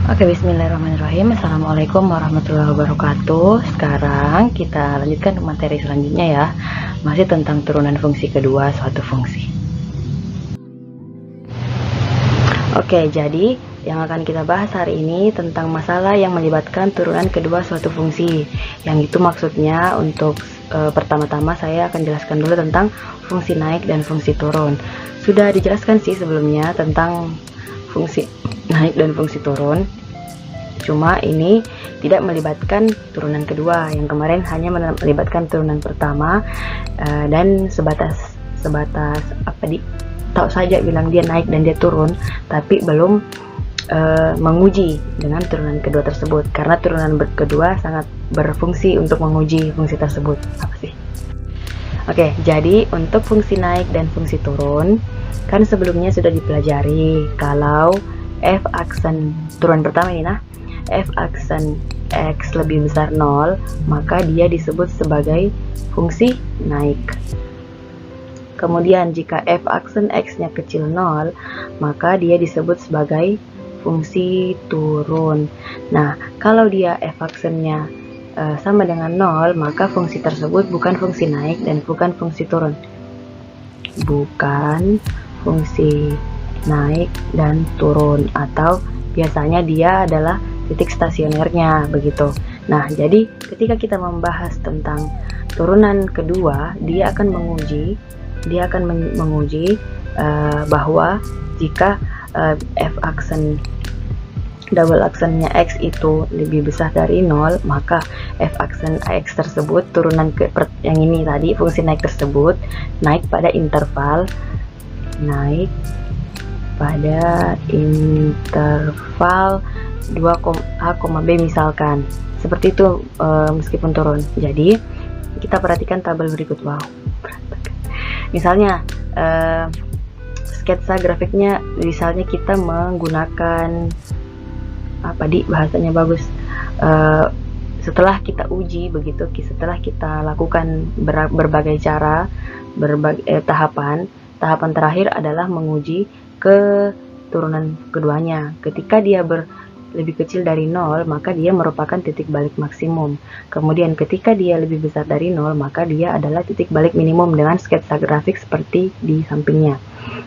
Oke, bismillahirrahmanirrahim. Assalamualaikum warahmatullahi wabarakatuh. Sekarang kita lanjutkan ke materi selanjutnya ya. Masih tentang turunan fungsi kedua suatu fungsi. Oke, jadi yang akan kita bahas hari ini tentang masalah yang melibatkan turunan kedua suatu fungsi. Yang itu maksudnya untuk pertama-tama saya akan jelaskan dulu tentang fungsi naik dan fungsi turun. Sudah dijelaskan sih sebelumnya tentang fungsi naik dan fungsi turun, cuma ini tidak melibatkan turunan kedua. Yang kemarin hanya melibatkan turunan pertama, dan sebatas tahu saja bilang dia naik dan dia turun, tapi belum menguji dengan turunan kedua tersebut, karena turunan kedua sangat berfungsi untuk menguji fungsi tersebut. Apa sih? Oke, jadi untuk fungsi naik dan fungsi turun kan sebelumnya sudah dipelajari kalau f aksen turunan pertama ini, f aksen x lebih besar 0, maka dia disebut sebagai fungsi naik. Kemudian jika f aksen x-nya kecil 0, maka dia disebut sebagai fungsi turun. Nah, kalau dia f aksennya sama dengan 0, maka fungsi tersebut bukan fungsi naik dan bukan fungsi turun. Bukan fungsi naik dan turun, atau biasanya dia adalah titik stasionernya begitu. Nah, jadi ketika kita membahas tentang turunan kedua, dia akan menguji bahwa jika f aksen double aksennya x itu lebih besar dari 0, maka f aksen x tersebut turunan yang ini tadi, fungsi naik tersebut naik pada interval A, B misalkan. Seperti itu meskipun turun. Jadi kita perhatikan tabel berikut. Wow. Misalnya sketsa grafiknya, misalnya kita menggunakan bahasanya bagus. Setelah kita uji begitu, setelah kita lakukan berbagai cara, tahapan terakhir adalah menguji ke turunan keduanya. Ketika dia lebih kecil dari 0, maka dia merupakan titik balik maksimum. Kemudian ketika dia lebih besar dari 0, maka dia adalah titik balik minimum dengan sketsa grafik seperti di sampingnya.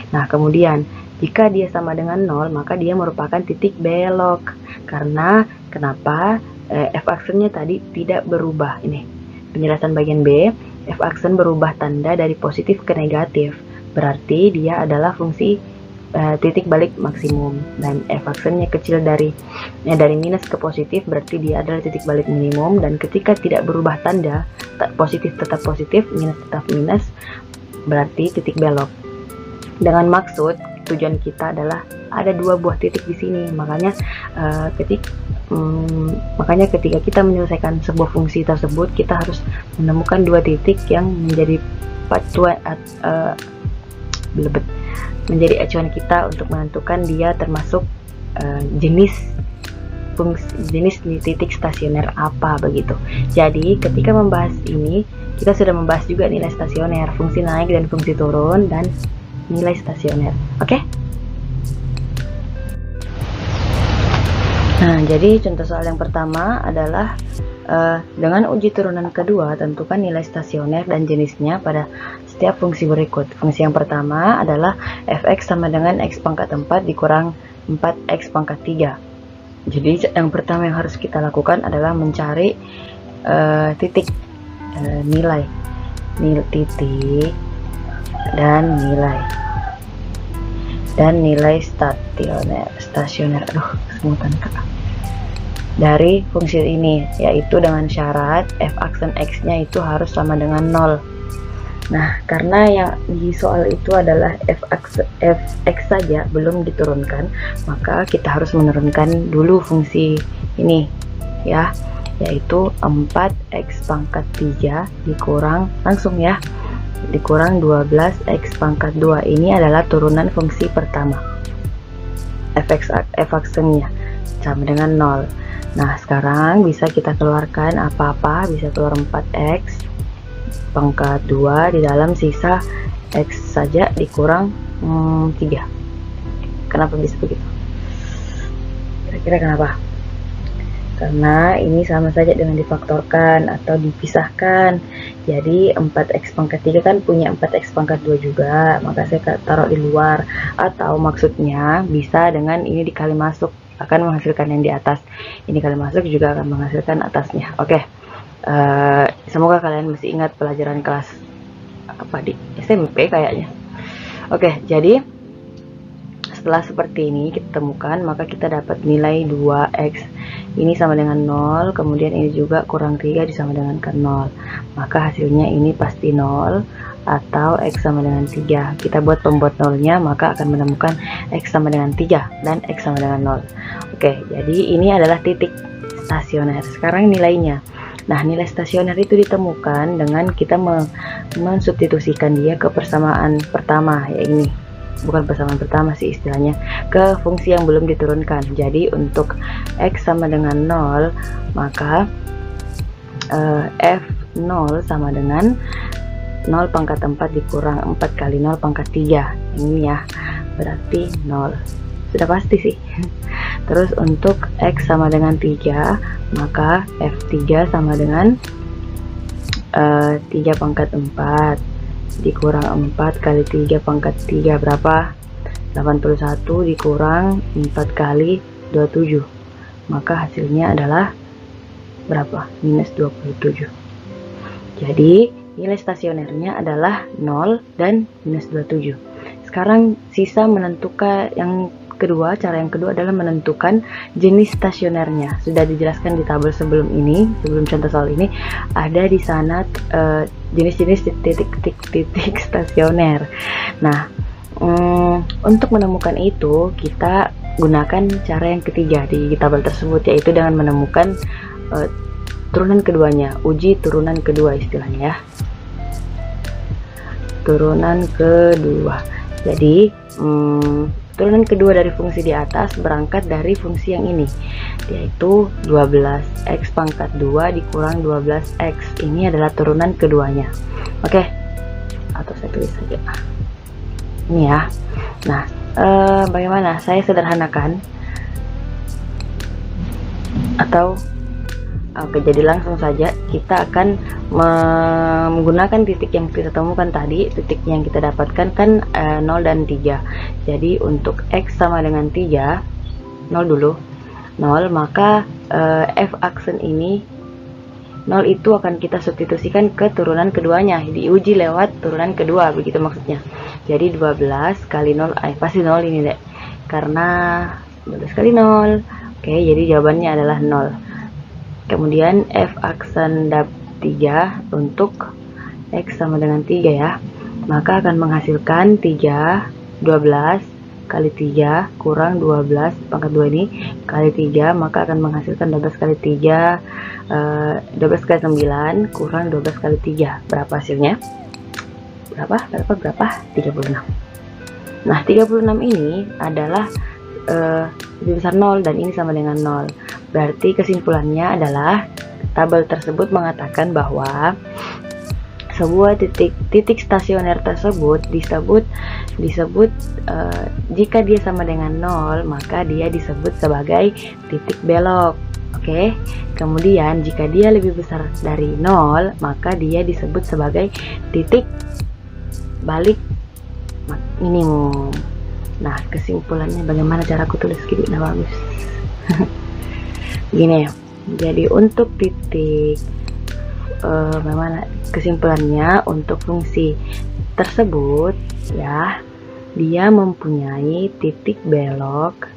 Nah, kemudian jika dia sama dengan 0, maka dia merupakan titik belok. Karena kenapa? F aksennya tadi tidak berubah. Ini penjelasan bagian B. F aksen berubah tanda dari positif ke negatif, berarti dia adalah fungsi titik balik maksimum. Dan f aksennya kecil dari minus ke positif, berarti dia adalah titik balik minimum. Dan ketika tidak berubah tanda, positif tetap positif, minus tetap minus, berarti titik belok. Dengan maksud tujuan kita adalah ada dua buah titik di sini. Makanya ketika kita menyelesaikan sebuah fungsi tersebut, kita harus menemukan dua titik yang menjadi menjadi acuan kita untuk menentukan dia termasuk jenis titik stasioner apa begitu. Jadi ketika membahas ini, kita sudah membahas juga nilai stasioner, fungsi naik dan fungsi turun, dan nilai stasioner. Oke? Nah, jadi contoh soal yang pertama adalah dengan uji turunan kedua, tentukan nilai stasioner dan jenisnya pada setiap fungsi berikut. Fungsi yang pertama adalah fx sama dengan x pangkat 4 dikurang 4x pangkat 3. Jadi yang pertama yang harus kita lakukan adalah mencari titik nilai titik dan nilai stasioner. Aduh, semutan kak. Dari fungsi ini, yaitu dengan syarat f aksen x-nya itu harus sama dengan 0. Nah, karena yang di soal itu adalah fx saja belum diturunkan, maka kita harus menurunkan dulu fungsi ini ya, yaitu 4x pangkat 3 dikurang 12x pangkat 2. Ini adalah turunan fungsi pertama. f aksennya sama dengan 0. Nah, sekarang bisa kita keluarkan bisa keluar 4x pangkat 2 di dalam sisa x saja dikurang 3. Kenapa bisa begitu? Kira-kira kenapa? Karena ini sama saja dengan difaktorkan atau dipisahkan. Jadi 4x pangkat 3 kan punya 4x pangkat 2 juga, maka saya taruh di luar. Atau maksudnya bisa dengan ini dikali masuk, akan menghasilkan yang di atas. Ini kali masuk juga akan menghasilkan atasnya. Oke, semoga kalian masih ingat pelajaran kelas apa di SMP kayaknya. Oke, jadi setelah seperti ini kita temukan, maka kita dapat nilai 2x ini sama dengan 0, kemudian ini juga kurang 3 disama dengan ke 0, maka hasilnya ini pasti 0 atau x sama dengan 3. Kita buat pembuat nolnya, maka akan menemukan x sama dengan 3 dan x sama dengan 0. Oke, jadi ini adalah titik stasioner. Sekarang nilainya. Nah, nilai stasioner itu ditemukan dengan kita mensubstitusikan dia ke persamaan pertama, ya ini. Bukan persamaan pertama sih istilahnya, ke fungsi yang belum diturunkan. Jadi untuk x sama dengan 0, maka f0 sama dengan 0 pangkat 4 dikurang 4 kali 0 pangkat 3. Ini ya, berarti 0. Sudah pasti sih. Terus untuk x sama dengan 3, maka f3 sama dengan 3 pangkat 4 dikurang 4 kali 3 pangkat 3 berapa? 81 dikurang 4 kali 27, maka hasilnya adalah berapa? Minus 27. Jadi nilai stasionernya adalah 0 dan minus 27. Sekarang sisa menentukan yang kedua, cara yang kedua adalah menentukan jenis stasionernya. Sudah dijelaskan di tabel sebelum ini, sebelum contoh soal ini, ada di sana jenis-jenis titik stasioner. Nah, untuk menemukan itu kita gunakan cara yang ketiga di tabel tersebut, yaitu dengan menemukan turunan keduanya, uji turunan kedua istilahnya ya. Turunan kedua. Jadi turunan kedua dari fungsi di atas berangkat dari fungsi yang ini, yaitu 12x pangkat 2 dikurang 12x. Ini adalah turunan keduanya. Oke, atau saya tulis saja ini ya. Nah, bagaimana saya sederhanakan atau oke, jadi langsung saja kita akan menggunakan titik yang kita temukan tadi. Titik yang kita dapatkan kan 0 dan 3. Jadi untuk x sama dengan 3, 0 dulu, 0, maka f aksen ini 0 itu akan kita substitusikan ke turunan keduanya, diuji lewat turunan kedua, begitu maksudnya. Jadi 12 kali 0, pasti 0 ini deh, karena 12 kali 0. Oke, jadi jawabannya adalah 0. Kemudian f aksen 3 untuk x sama dengan 3 ya, maka akan menghasilkan 3, 12 kali 3 kurang 12 pangkat 2 ini kali 3, maka akan menghasilkan 12 kali 3, 12 kali 9 kurang 12 kali 3. Berapa hasilnya? Berapa? 36. Nah, 36 ini adalah lebih besar 0 dan ini sama dengan 0. Berarti kesimpulannya adalah tabel tersebut mengatakan bahwa sebuah titik stasioner tersebut disebut jika dia sama dengan 0, maka dia disebut sebagai titik belok. Oke. Kemudian jika dia lebih besar dari 0, maka dia disebut sebagai titik balik minimum. Nah, kesimpulannya bagaimana cara aku tulis gini? Nah, bagus. Gini ya. Jadi untuk titik bagaimana kesimpulannya untuk fungsi tersebut ya, dia mempunyai titik belok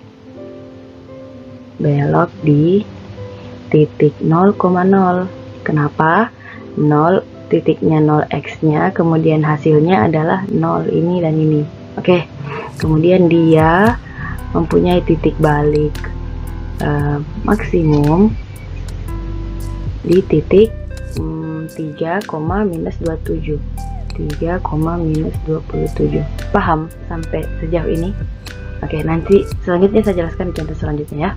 di titik 0,0. Kenapa? 0 titiknya 0x nya, kemudian hasilnya adalah 0 ini dan ini. Oke. Kemudian dia mempunyai titik balik maksimum di titik 3, minus 27. Paham sampai sejauh ini? Oke, nanti selanjutnya saya jelaskan di contoh selanjutnya ya.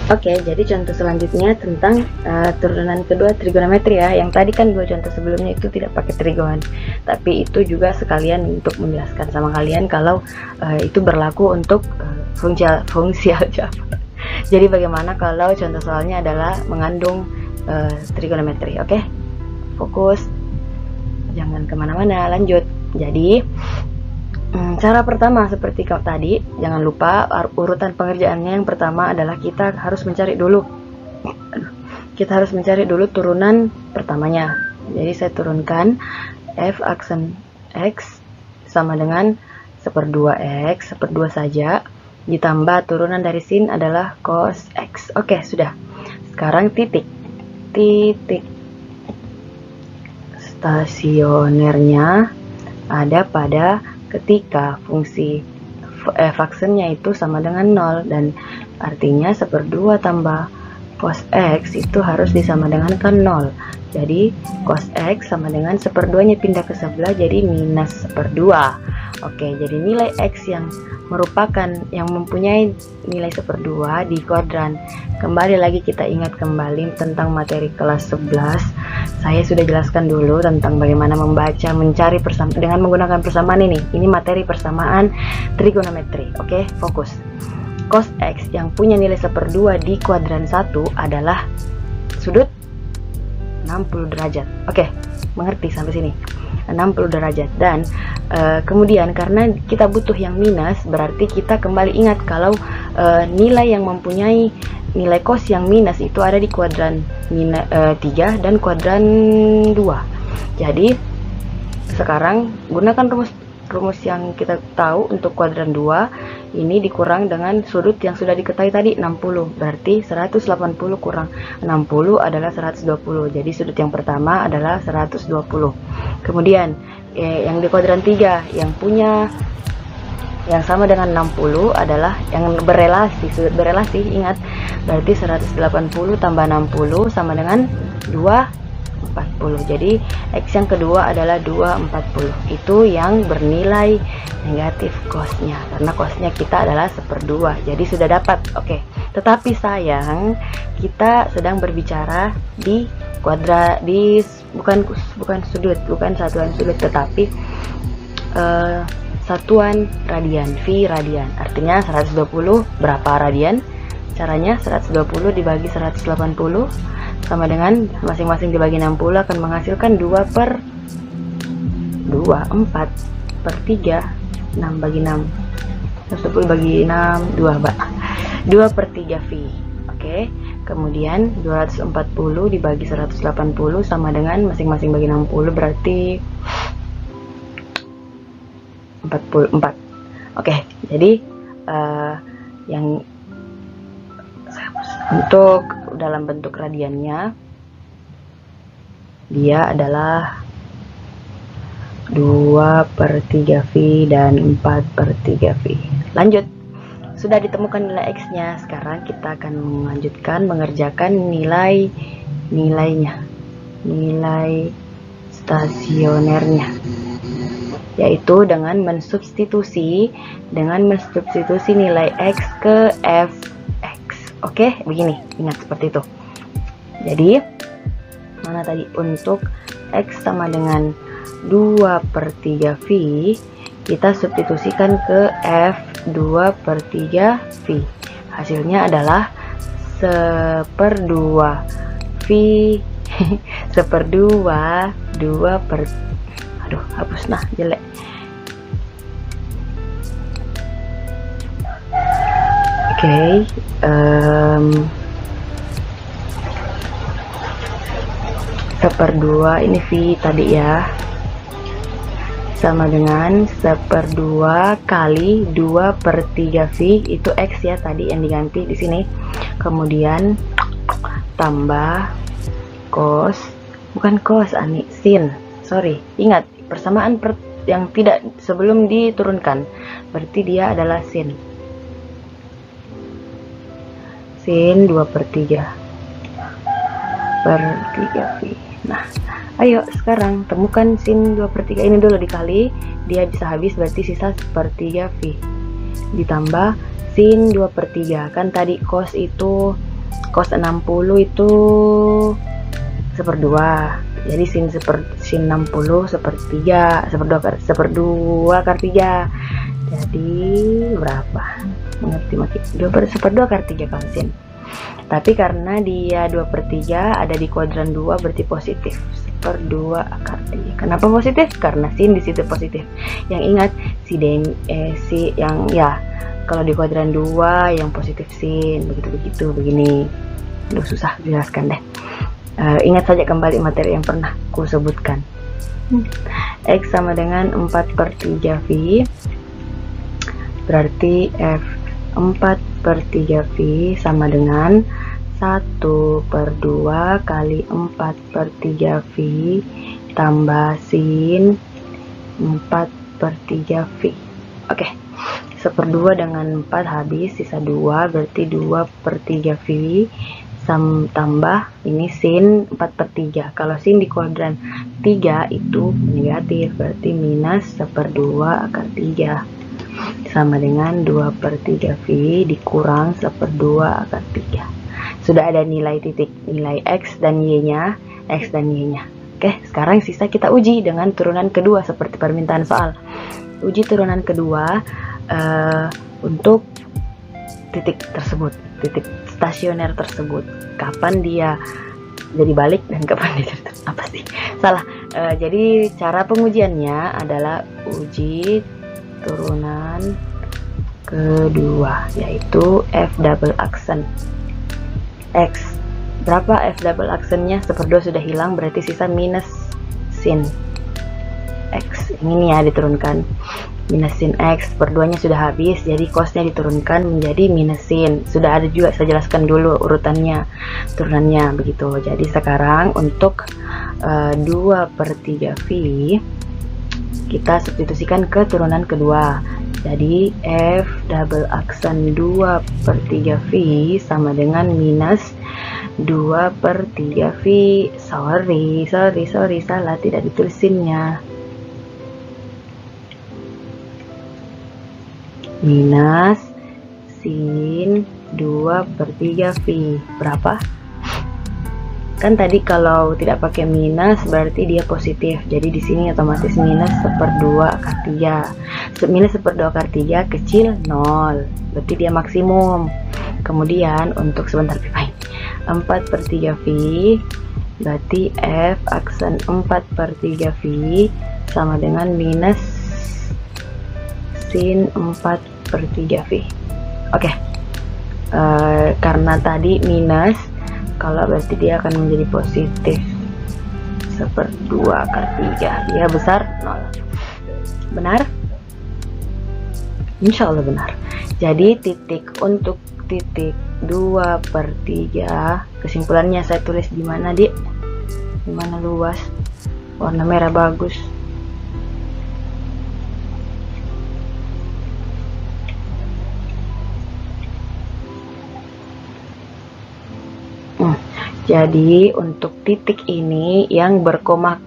Oke, jadi contoh selanjutnya tentang turunan kedua trigonometri ya. Yang tadi kan 2 contoh sebelumnya itu tidak pakai trigon, tapi itu juga sekalian untuk menjelaskan sama kalian kalau itu berlaku untuk fungsi aljabar. Jadi bagaimana kalau contoh soalnya adalah mengandung trigonometri. Oke, fokus, jangan kemana-mana, lanjut. Jadi cara pertama seperti tadi, jangan lupa urutan pengerjaannya. Yang pertama adalah kita harus mencari dulu turunan pertamanya. Jadi saya turunkan f aksen x sama dengan 1/2 x, 1/2 saja, ditambah turunan dari sin adalah cos x. Oke, sudah. Sekarang titik stasionernya ada pada ketika fungsi f aksennya itu sama dengan 0, dan artinya 1/2 tambah cos x itu harus disama dengan 0. Jadi cos x sama dengan 1/2 nya pindah ke sebelah jadi minus 1/2. Oke, jadi nilai x yang mempunyai nilai 1/2 di kuadran. Kembali lagi kita ingat kembali tentang materi kelas 11. Saya sudah jelaskan dulu tentang bagaimana membaca, mencari persamaan dengan menggunakan persamaan ini. Ini materi persamaan trigonometri. Oke, fokus. Cos x yang punya nilai 1/2 di kuadran 1 adalah sudut 60 derajat. Oke, mengerti sampai sini? 60 derajat. Dan kemudian karena kita butuh yang minus, berarti kita kembali ingat kalau nilai yang mempunyai nilai cos yang minus itu ada di kuadran 3 dan kuadran 2. Jadi sekarang gunakan rumus yang kita tahu untuk kuadran 2. Ini dikurang dengan sudut yang sudah diketahui tadi 60. Berarti 180 kurang 60 adalah 120. Jadi sudut yang pertama adalah 120. Kemudian yang di kuadran 3 yang punya yang sama dengan 60 adalah yang berelasi, sudut berelasi, ingat. Berarti 180 tambah 60 sama dengan 240. Jadi x yang kedua adalah 240. Itu yang bernilai negatif cosnya, karena cosnya kita adalah 1/2. Jadi sudah dapat. Oke. Tetapi sayang, kita sedang berbicara di bukan satuan sudut, tetapi satuan radian, V radian. Artinya 120 berapa radian? Caranya 120 dibagi 180 sama dengan masing-masing dibagi 60 akan menghasilkan 4/3, 6 bagi 6, 110 bagi 6, 2/3 V. Oke, kemudian 240 dibagi 180 sama dengan masing-masing bagi 60 berarti 44. Oke, jadi yang untuk dalam bentuk radiannya dia adalah 2/3 V dan 4/3 V. Lanjut, sudah ditemukan nilai x nya. Sekarang kita akan melanjutkan mengerjakan nilai stasionernya, yaitu dengan mensubstitusi nilai x ke fx. Oke, begini, ingat seperti itu. Jadi mana tadi, untuk x sama dengan 2/3 V, kita substitusikan ke f 2/3 V. Hasilnya adalah 1/2 V 1/2 aduh, hapus nah, jelek. Oke, 1/2 ini V tadi ya, sama dengan 1/2 kali 2/3 V, itu x ya tadi yang diganti di sini. Kemudian tambah cos, bukan cos Ani, sin. Sorry, ingat persamaan yang tidak sebelum diturunkan, berarti dia adalah sin 2/3 V. Nah, ayo sekarang temukan sin 2/3 ini dulu, dikali dia bisa habis, berarti sisa 1/3 V ditambah sin 2/3. Kan tadi cos itu cos 60 itu 1/2. Jadi sin 60 1/3, 1/2 akar 3. Jadi berapa? Mengerti makin 1/2 akar 3 kan sin. Tapi karena dia 2/3 ada di kuadran 2 berarti positif. 1/2 akar 3. Kenapa positif? Karena sin di situ positif. Yang ingat si yang ya kalau di kuadran 2 yang positif sin, begitu begini. Aduh, susah jelaskan deh. Ingat saja kembali materi yang pernah ku sebutkan. X sama dengan 4/3V, berarti F 4/3V sama dengan 1/2 kali 4/3V tambah sin 4/3V. Oke, 1/2 dengan 4 habis, sisa 2, berarti 2/3V tambah ini sin 4/3. Kalau sin di kuadran 3 itu negatif, berarti minus 1/2 akar 3 sama dengan 2/3V dikurang 1/2 akar 3. Sudah ada nilai titik, nilai X dan Y-nya. Oke, sekarang sisa kita uji dengan turunan kedua seperti permintaan soal. Uji turunan kedua untuk titik tersebut, titik stasioner tersebut, kapan dia jadi balik dan kapan dia apa sih salah. Jadi cara pengujiannya adalah uji turunan kedua, yaitu F double aksen X. Berapa F double aksennya? 1/2 sudah hilang, berarti sisa minus sin X. Ini ya diturunkan minus sin X, 1/2 nya sudah habis, jadi cosnya diturunkan menjadi minus sin. Sudah ada juga, saya jelaskan dulu urutannya, turunannya begitu. Jadi sekarang untuk 2/3V kita substitusikan ke turunan kedua. Jadi F double aksen 2/3V sama dengan minus 2/3V. Sorry, salah, tidak ditulis sinnya. Minus sin 2/3V. Berapa? Kan tadi kalau tidak pakai minus berarti dia positif. Jadi di sini otomatis minus 1/2 akar 3. Minus 1/2 akar 3 kecil 0. Berarti dia maksimum. Kemudian untuk sebentar pipain. 4/3V berarti F aksen 4/3V sama dengan minus sin 4/3V. Oke. Karena tadi minus, kalau berarti dia akan menjadi positif 1/2 akar 3. Dia besar 0. Benar? Insya Allah benar. Jadi untuk titik 2/3, kesimpulannya saya tulis di mana, Dik? Di mana luas? Warna merah bagus. Jadi untuk titik ini yang berkoma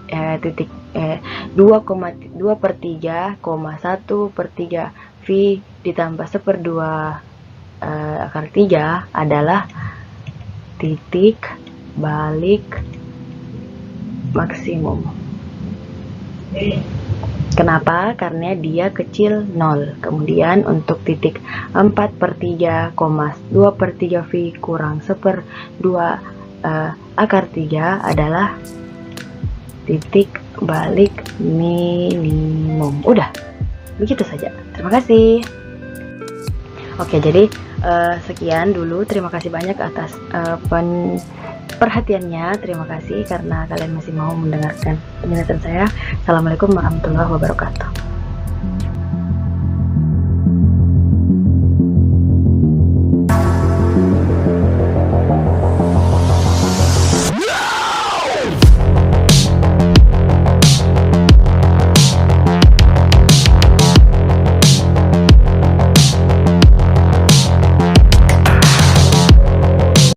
2/3, 1/3V ditambah 1/2 akar 3 adalah titik balik maksimum. Kenapa? Karena dia kecil 0. Kemudian untuk titik 4/3, 2/3V kurang 1/2 akar 3 adalah titik balik minimum. Udah, begitu saja. Terima kasih. Oke, jadi sekian dulu. Terima kasih banyak atas perhatiannya. Terima kasih karena kalian masih mau mendengarkan penjelasan saya. Assalamualaikum warahmatullahi wabarakatuh.